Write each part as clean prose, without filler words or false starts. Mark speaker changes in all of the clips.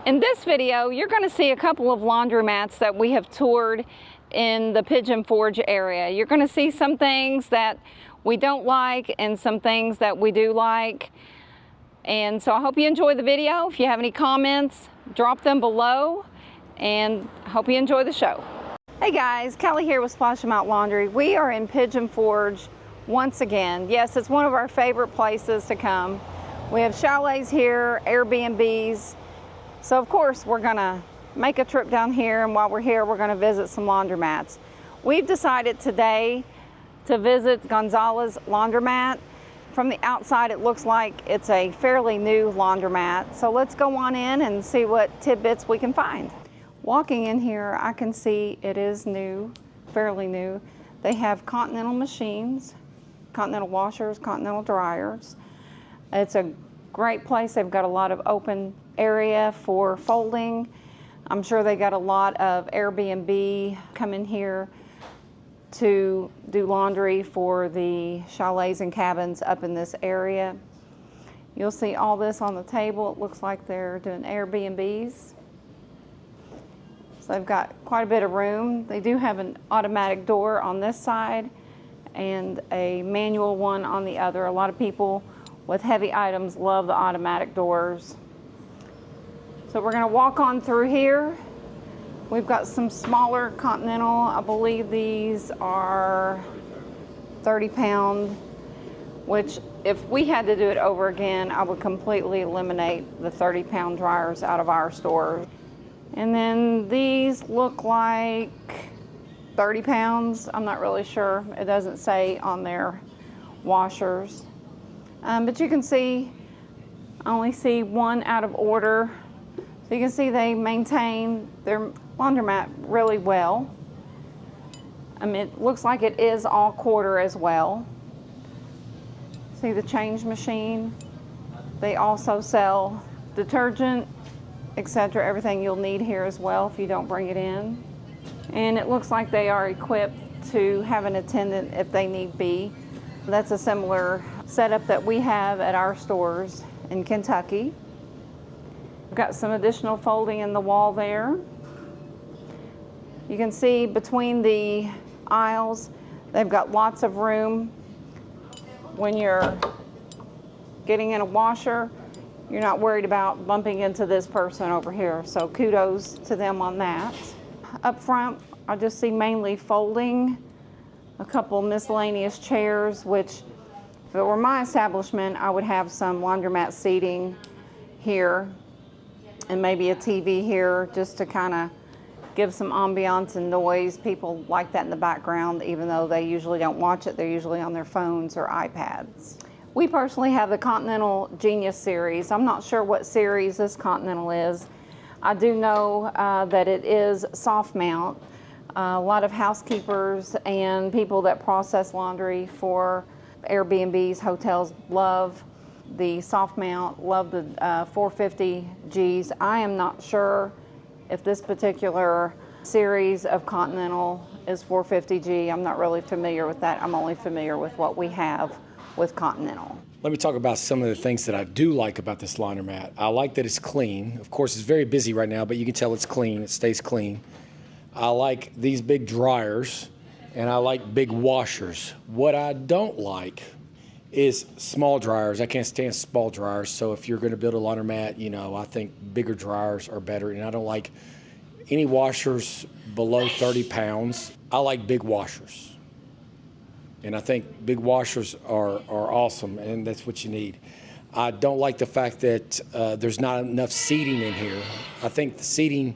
Speaker 1: In this video, you're going to see a couple of laundromats that we have toured in the Pigeon Forge area. You're going to see some things that we don't like and some things that we do like. And so I hope you enjoy the video. If you have any comments, drop them below, and I hope you enjoy the show. Hey guys, Kelly here with Splash 'Em Out Laundry. We are in Pigeon Forge once again. Yes, it's one of our favorite places to come. We have chalets here, Airbnbs. So of course we're gonna make a trip down here, and while we're here we're gonna visit some laundromats. We've decided today to visit Gonzalez Laundromat. From the outside it looks like it's a fairly new laundromat. So let's go on in and see what tidbits we can find. Walking in here I can see it is new, fairly new. They have Continental machines, Continental washers, Continental dryers. It's a great place. They've got a lot of open area for folding. I'm sure they got a lot of Airbnb come in here to do laundry for the chalets and cabins up in this area. You'll see all this on the table. It looks like they're doing Airbnbs. So they've got quite a bit of room. They do have an automatic door on this side and a manual one on the other. A lot of people with heavy items love the automatic doors. So we're gonna walk on through here. We've got some smaller Continental. I believe these are 30-pound, which if we had to do it over again, I would completely eliminate the 30-pound dryers out of our store. And then these look like 30 pounds. I'm not really sure. It doesn't say on their washers. But you can see, I only see one out of order. So you can see they maintain their laundromat really well. I mean, it looks like it is all quarter as well. See the change machine. They also sell detergent, etc. Everything you'll need here as well if you don't bring it in. And it looks like they are equipped to have an attendant if they need be. That's a similar setup that we have at our stores in Kentucky. We've got some additional folding in the wall there. You can see between the aisles, they've got lots of room. When you're getting in a washer, you're not worried about bumping into this person over here. So kudos to them on that. Up front, I just see mainly folding, a couple miscellaneous chairs, which if it were my establishment, I would have some laundromat seating here and maybe a TV here just to kind of give some ambiance and noise. People like that in the background, even though they usually don't watch it. They're usually on their phones or iPads. We personally have the Continental Genius series. I'm not sure what series this Continental is. I do know that it is soft mount. A lot of housekeepers and people that process laundry for Airbnbs, hotels love the soft mount, love the 450Gs. I am not sure if this particular series of Continental is 450G. I'm not really familiar with that. I'm only familiar with what we have with Continental.
Speaker 2: Let me talk about some of the things that I do like about this laundromat. I like that it's clean. Of course, it's very busy right now, but you can tell it's clean. It stays clean. I like these big dryers, and I like big washers. What I don't like is small dryers. I can't stand small dryers. So if you're going to build a laundromat, you know, I think bigger dryers are better. And I don't like any washers below 30 pounds. I like big washers. And I think big washers are awesome, and that's what you need. I don't like the fact that there's not enough seating in here. I think the seating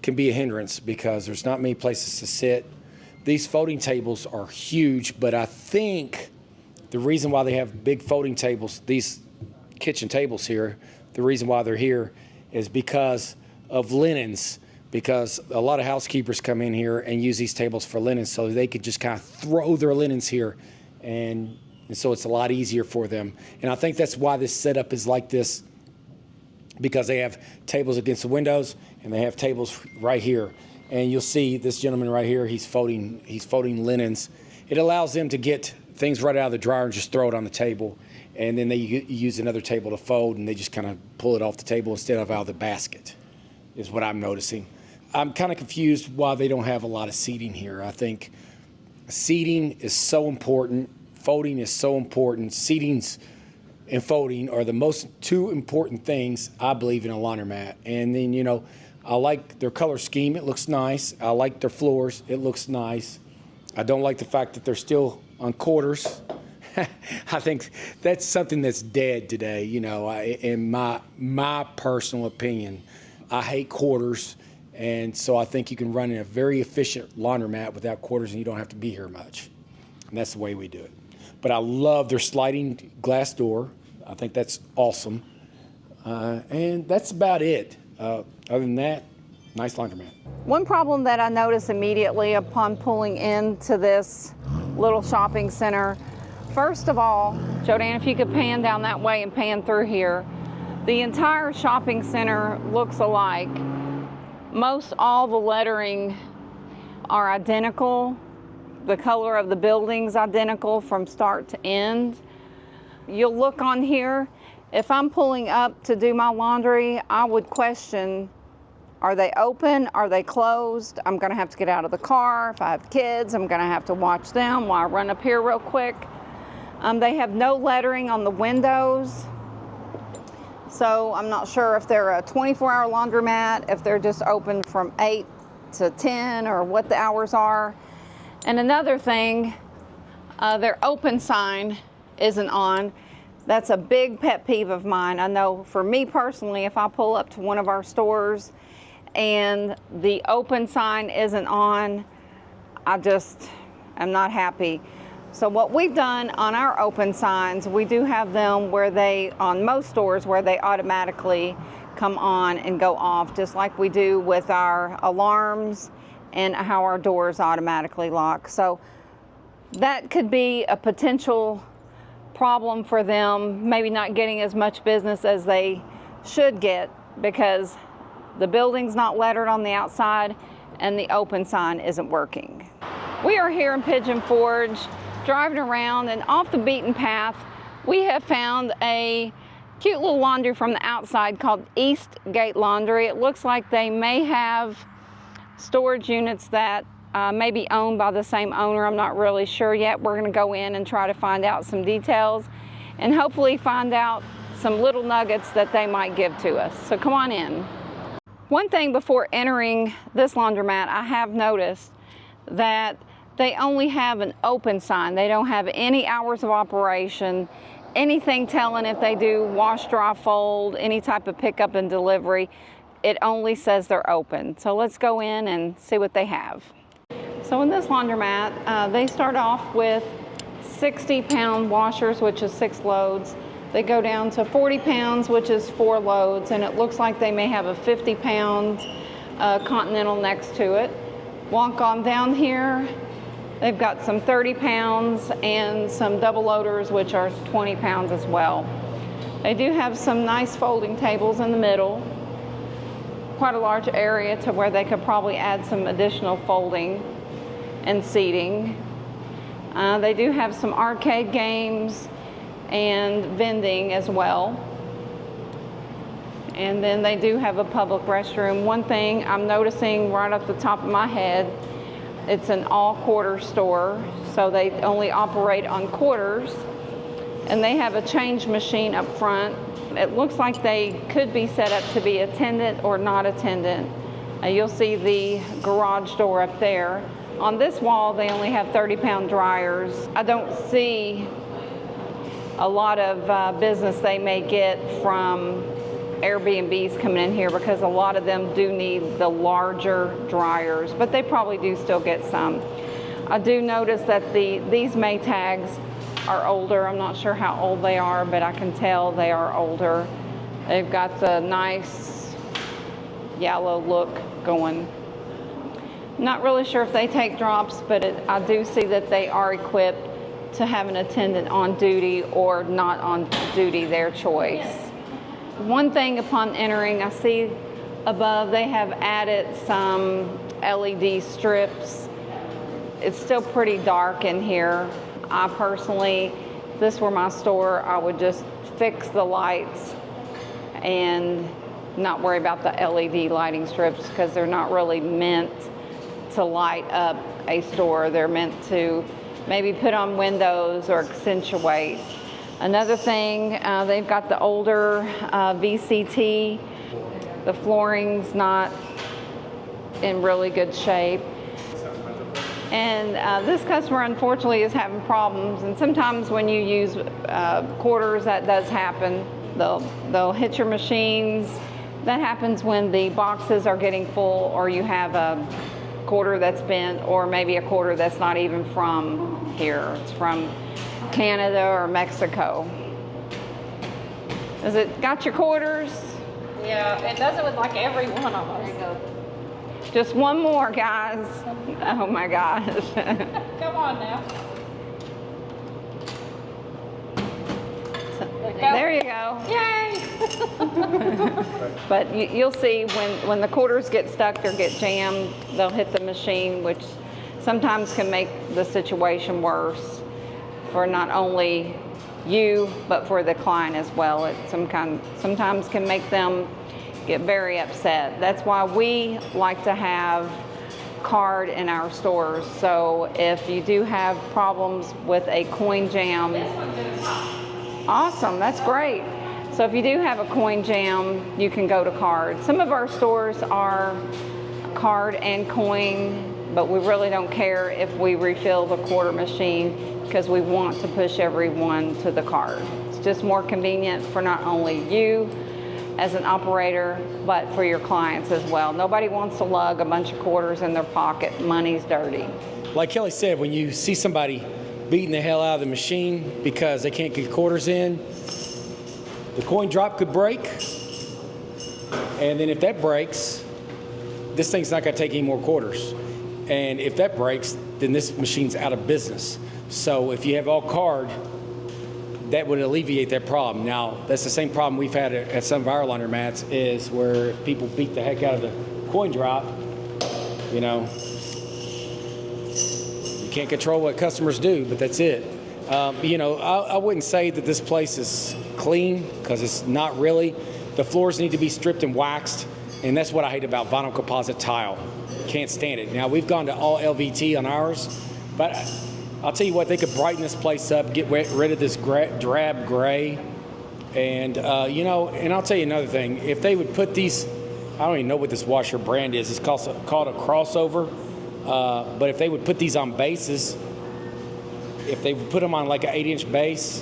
Speaker 2: can be a hindrance because there's not many places to sit. These folding tables are huge, but I think the reason why they have big folding tables, these kitchen tables here, the reason why they're here is because of linens. Because a lot of housekeepers come in here and use these tables for linens, so they could just kind of throw their linens here, and so it's a lot easier for them. And I think that's why this setup is like this, because they have tables against the windows and they have tables right here. And you'll see this gentleman right here, he's folding linens. It allows them to get things right out of the dryer and just throw it on the table, and then they use another table to fold, and they just kind of pull it off the table instead of out of the basket. is what I'm noticing. I'm kind of confused why they don't have a lot of seating here. I think seating is so important. Folding is so important. Seatings and folding are the most two important things I believe in a laundromat. And then, you know, I like their color scheme. It looks nice. I like their floors. It looks nice. I don't like the fact that they're still on quarters. I think that's something that's dead today, you know, in my personal opinion. I hate quarters, and so I think you can run a very efficient laundromat without quarters, and you don't have to be here much. And that's the way we do it. But I love their sliding glass door. I think that's awesome. And that's about it. Other than that, nice laundromat.
Speaker 1: One problem that I noticed immediately upon pulling into this little shopping center, first of all, Jodan, if you could pan down that way and pan through here, the entire shopping center looks alike. Most all the lettering are identical. The color of the building's identical from start to end. You'll look on here. If I'm pulling up to do my laundry, I would question, are they open? Are they closed? I'm gonna have to get out of the car. If I have kids, I'm gonna have to watch them while I run up here real quick. They have no lettering on the windows. So I'm not sure if they're a 24-hour laundromat, if they're just open from 8 to 10 or what the hours are. And another thing, their open sign isn't on. That's a big pet peeve of mine. I know for me personally, if I pull up to one of our stores and the open sign isn't on, I just am not happy. So what we've done on our open signs, we do have them where they, on most stores, where they automatically come on and go off, just like we do with our alarms and how our doors automatically lock. So that could be a potential problem for them, maybe not getting as much business as they should get because the building's not lettered on the outside and the open sign isn't working. We are here in Pigeon Forge, driving around, and off the beaten path, we have found a cute little laundry from the outside called East Gate Laundry. It looks like they may have storage units that may be owned by the same owner. I'm not really sure yet. We're gonna go in and try to find out some details and hopefully find out some little nuggets that they might give to us. So come on in. One thing before entering this laundromat, I have noticed that they only have an open sign. They don't have any hours of operation, anything telling if they do wash, dry, fold, any type of pickup and delivery. It only says they're open. So let's go in and see what they have. So in this laundromat, they start off with 60-pound washers, which is 6 loads. They go down to 40 pounds, which is 4 loads, and it looks like they may have a 50-pound Continental next to it. Walk on down here, they've got some 30 pounds and some double loaders, which are 20 pounds as well. They do have some nice folding tables in the middle, quite a large area to where they could probably add some additional folding and seating. They do have some arcade games and vending as well. And then they do have a public restroom. One thing I'm noticing right off the top of my head, it's an all-quarter store, so they only operate on quarters. And they have a change machine up front. It looks like they could be set up to be attendant or not attendant. You'll see the garage door up there. On this wall, they only have 30-pound dryers. I don't see a lot of business they may get from Airbnbs coming in here because a lot of them do need the larger dryers, but they probably do still get some. I do notice that these Maytags are older. I'm not sure how old they are, but I can tell they are older. They've got the nice yellow look going. Not really sure if they take drops, but I do see that they are equipped to have an attendant on duty or not on duty, their choice. One thing upon entering, I see above they have added some LED strips. It's still pretty dark in here. I personally, if this were my store, I would just fix the lights and not worry about the LED lighting strips because they're not really meant to light up a store. They're meant to maybe put on windows or accentuate. Another thing, they've got the older VCT. The flooring's not in really good shape. And this customer unfortunately is having problems, and sometimes when you use quarters, that does happen. They'll hit your machines. That happens when the boxes are getting full, or you have a quarter that's bent, or maybe a quarter that's not even from here. It's from Canada or Mexico. Has it got your quarters?
Speaker 3: Yeah, it does it with like every one of us. There you go.
Speaker 1: Just one more, guys. Oh my gosh.
Speaker 3: Come on now.
Speaker 1: There you go.
Speaker 3: Yay!
Speaker 1: But you'll see when the quarters get stuck or get jammed, they'll hit the machine, which sometimes can make the situation worse for not only you, but for the client as well. It sometimes can make them get very upset. That's why we like to have card in our stores. So if you do have problems with a coin jam, awesome, that's great. So if you do have a coin jam, you can go to card. Some of our stores are card and coin, but we really don't care if we refill the quarter machine because we want to push everyone to the card. It's just more convenient for not only you as an operator, but for your clients as well. Nobody wants to lug a bunch of quarters in their pocket. Money's dirty.
Speaker 2: Like Kelly said, when you see somebody beating the hell out of the machine because they can't get quarters in, the coin drop could break. And then if that breaks, this thing's not gonna take any more quarters. And if that breaks, then this machine's out of business. So if you have all card, that would alleviate that problem. Now, that's the same problem we've had at some of our laundromats, is where people beat the heck out of the coin drop. You know, you can't control what customers do, but that's it. You know, I wouldn't say that this place is clean, because it's not really. The floors need to be stripped and waxed, and that's what I hate about vinyl composite tile. Can't stand it. Now, we've gone to all LVT on ours, but I'll tell you what, they could brighten this place up, get rid of this drab gray. And, you know, and I'll tell you another thing. If they would put these, I don't even know what this washer brand is. It's called a crossover. But if they would put these on bases, if they would put them on like an 8-inch base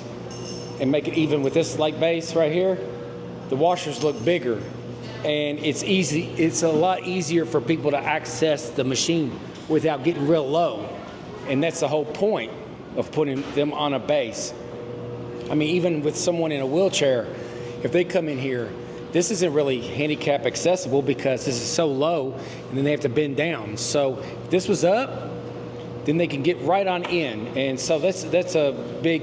Speaker 2: and make it even with this like base right here, the washers look bigger. And it's easy. It's a lot easier for people to access the machine without getting real low. And that's the whole point of putting them on a base. I mean, even with someone in a wheelchair, if they come in here, this isn't really handicap accessible because this is so low, and then they have to bend down. So if this was up, then they can get right on in. And so that's a big,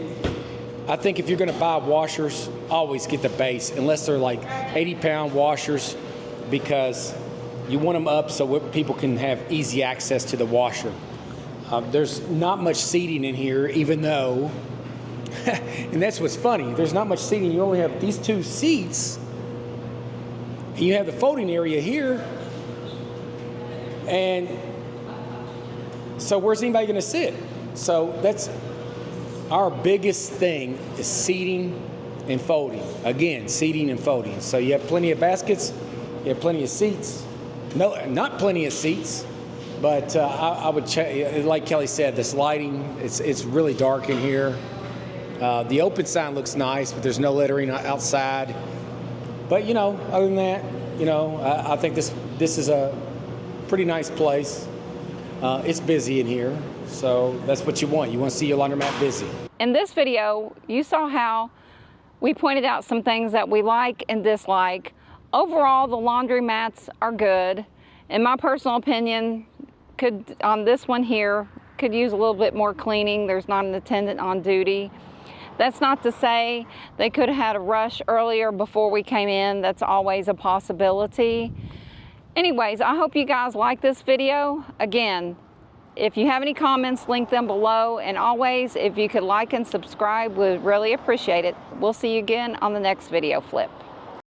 Speaker 2: I think if you're gonna buy washers, always get the base, unless they're like 80-pound washers, because you want them up so people can have easy access to the washer. There's not much seating in here, even though, and that's what's funny, there's not much seating. You only have these 2 seats, and you have the folding area here, and so where's anybody gonna sit? So that's our biggest thing, is seating and folding. Again, seating and folding. So you have plenty of baskets, you have plenty of seats. No, not plenty of seats. But I would check, like Kelly said, this lighting, it's really dark in here. The open sign looks nice, but there's no lettering outside. But, you know, other than that, you know, I think this is a pretty nice place. It's busy in here, so that's what you want. You want to see your laundromat busy.
Speaker 1: In this video, you saw how we pointed out some things that we like and dislike. Overall, the laundromats are good. In my personal opinion, on this one here, could use a little bit more cleaning. There's not an attendant on duty. That's not to say they could have had a rush earlier before we came in. That's always a possibility. Anyways, I hope you guys like this video. Again, if you have any comments, link them below. And always, if you could like and subscribe, we'd really appreciate it. We'll see you again on the next video flip.